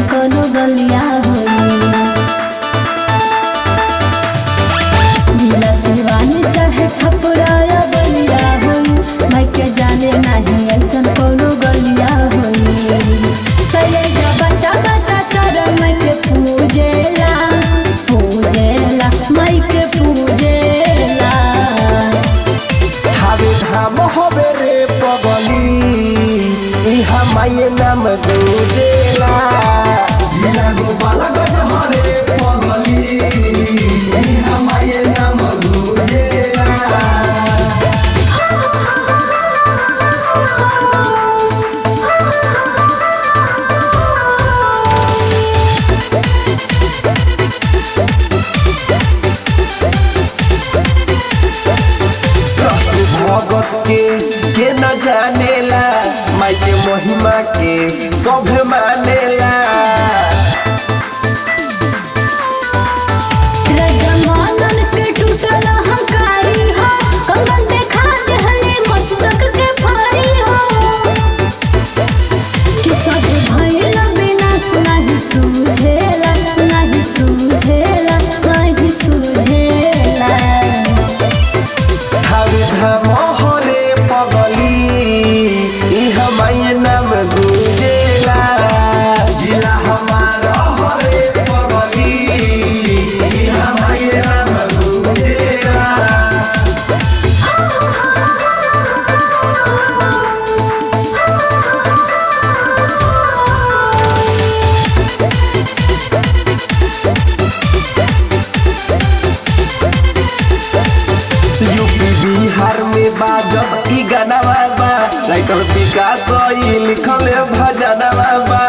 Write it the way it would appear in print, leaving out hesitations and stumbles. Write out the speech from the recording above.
ऐसन कोनो गलिया होई। जिला सिवानी चाहे छपरा या बलिया होई, भाई के जाने नहीं ऐसन कोनो गलिया होई। तले जा बच्चा बच्चा चरण माई के पूजेला पूजेला माई के पूजेला। थावे धाम होबे रे पगली इहा माये नाम गुजेला। जिला गोपालगंज हरे पगली इहा माये नाम गुजेला। भगत के न जानेला माई के महिमा के सब मानेला। रजमानन के टूटल हंकारी हो, कंगन देखा देहले मस्तक के फारी हो। कि सब भइल बिना नहीं सूझेला नहीं सूझेला नहीं सूझेला। थावे धाम हरे पगली इहा माये नाम गुजेला। जिला हमारा हरे पगली इहा माये नाम गुजेला। यूपी बिहार में बाजब ई गाना बा, राइटर विकास ई लिखल भजन बा।